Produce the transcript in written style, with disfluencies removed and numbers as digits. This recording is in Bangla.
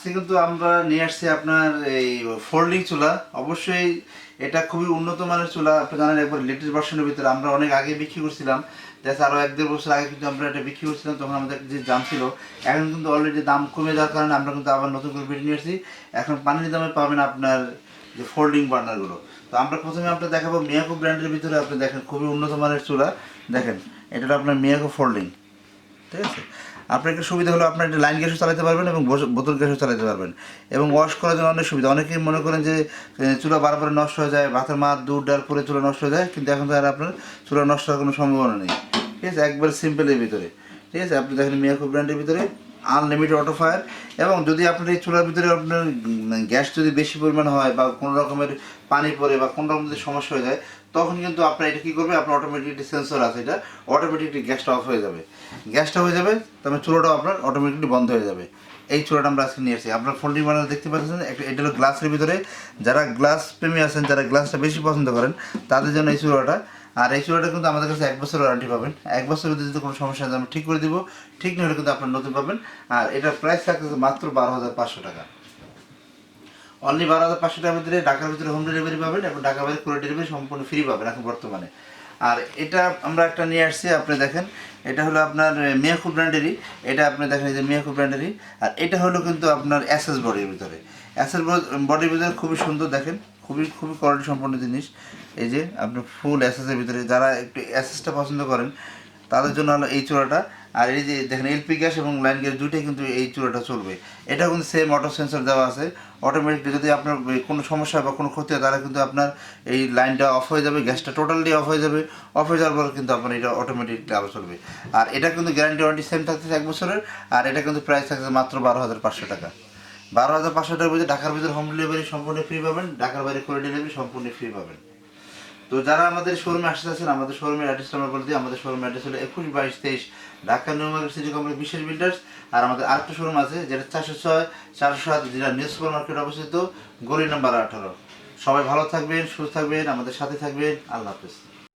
আজকে কিন্তু আমরা নিয়ে আসছি আপনার এই ফোল্ডিং চুলা। অবশ্যই এটা খুবই উন্নত মানের চুলা। আপনি জানেন একবার লেটেস্ট ভার্সনের ভিতরে আমরা অনেক আগে বিক্রি করছিলাম, জাস্ট আরও 1-1.5 বছর আগে কিন্তু আমরা এটা বিক্রি করছিলাম, তখন আমাদের যে দাম ছিল। এখন কিন্তু অলরেডি দাম কমে যাওয়ার কারণে আমরা কিন্তু আবার নতুন করে ভিডিও নিয়ে আসছি। এখন পানির দামে পাবেন আপনার যে ফোল্ডিং বার্নারগুলো। তো আমরা প্রথমে আপনার দেখাবো মিয়াকো ব্র্যান্ডের ভিতরে। আপনি দেখেন খুবই উন্নত মানের চুলা। দেখেন এটা হলো আপনার মিয়াকো ফোল্ডিং, ঠিক আছে। আপনার একটা সুবিধা হলো আপনার একটা লাইন গ্যাসও চালাতে পারবেন এবং বোতল গ্যাসও চালাতে পারবেন, এবং ওয়াশ করার জন্য অনেক সুবিধা। অনেকেই মনে করেন যে চুলা বারবার নষ্ট হয়ে যায়, ভাতের মাছ দুধ ডাল পরে চুলা নষ্ট হয়ে যায়, কিন্তু এখন তো আর আপনার চুলা নষ্ট হওয়ার কোনো সম্ভাবনা নেই, ঠিক আছে। একবার সিম্পলের ভিতরে, ঠিক আছে। আপনি দেখেন মিয়াকো ব্র্যান্ডের ভিতরে আনলিমিটেড অটো ফায়ার। এবং যদি আপনার এই চুলার ভিতরে আপনার গ্যাস যদি বেশি পরিমাণ হয় বা কোনো রকমের পানি পড়ে বা কোনো রকম যদি সমস্যা হয়ে যায়, তখন কিন্তু আপনার এটা কী করবে, আপনার অটোমেটিকলি সেন্সর আছে, এটা অটোমেটিকলি গ্যাসটা অফ হয়ে যাবে। গ্যাসটা হয়ে যাবে, তারপরে চুলাটাও আপনার অটোমেটিকলি বন্ধ হয়ে যাবে। এই চুলাটা আমরা আজকে নিয়ে এসেছি। আপনার ফোল্ডিং বার্নার দেখতে পাচ্ছেন, এটা হলো গ্লাসের ভিতরে। যারা গ্লাস প্রেমী আছেন, যারা গ্লাসটা বেশি পছন্দ করেন, তাদের জন্য এই চুলাটা। আর এই চুলাটা কিন্তু আমাদের কাছে 1 বছর ওয়ারেন্টি পাবেন। 1 বছরের ভিতরে যদি কোনো সমস্যা হয় আমরা ঠিক করে দিব, ঠিক না হলে কিন্তু আপনার নতুন পাবেন। আর এটার প্রাইস থাকতেছে মাত্র 12,500 টাকা। অনলি 12,500 টাকার ভিতরে ঢাকার ভিতরে হোম ডেলিভারি পাবেন, এবং ঢাকা বাইরে কোনো ডেলিভারি সম্পূর্ণ ফ্রি পাবেন এখন বর্তমানে। আর এটা আমরা একটা নিয়ে আসছি, আপনি দেখেন এটা হলো আপনার মিয়াকো ব্র্যান্ডেরই। এটা আপনি দেখেন এই যে মিয়াকো ব্র্যান্ডেরই। আর এটা হলো কিন্তু আপনার এসএস বডির ভিতরে। এসএস বডির ভিতরে খুবই সুন্দর, দেখেন খুবই খুবই কোয়ালিটি সম্পন্ন জিনিস। এই যে আপনার ফুল এসএসের ভিতরে, যারা একটু এসএসটা পছন্দ করেন তাদের জন্য হলো এই চূড়াটা। আর এই যে দেখেন এলপি গ্যাস এবং লাইন গ্যাস দুইটাই কিন্তু এই চূড়াটা চলবে। এটা কিন্তু সেম অটো সেন্সর দেওয়া আছে। অটোমেটিকলি যদি আপনার কোনো সমস্যা বা কোনো ক্ষতি হয়, তাহলে কিন্তু আপনার এই লাইনটা অফ হয়ে যাবে, গ্যাসটা টোটালি অফ হয়ে যাবে। অফ হয়ে যাওয়ার পর কিন্তু আপনার এটা অটোমেটিকলি আবার চলবে। আর এটা কিন্তু গ্যারান্টি ওয়ারেন্টি সেম থাকতেছে 1 বছরের। আর এটা কিন্তু প্রাইস থাকছে মাত্র 12,500 টাকা। 12,500 টাকার ভিতরে ঢাকার ভিতরে হোম ডেলিভারি সম্পূর্ণ ফ্রি পাবেন, ঢাকার বাইরে করে ডেলিভারি সম্পূর্ণ ফ্রি পাবেন। তো যারা আমাদের শোরুমে আসতে চাচ্ছেন, আমাদের শোরুমের অ্যাড্রেসটা আমরা বলে দিই। আমাদের শোরুমের অ্যাড্রেস হলো 21-22-23 Dhaka new market city complex বিশেষ বিল্ডার্স। আর আমাদের আরেকটা শোরুম আছে যেটা 406 407 জেলা নিউ সুপার মার্কেট অবস্থিত, গলি নাম্বার 18। সবাই ভালো থাকবেন, সুস্থ থাকবেন, আমাদের সাথে থাকবেন। আল্লাহ হাফেজ।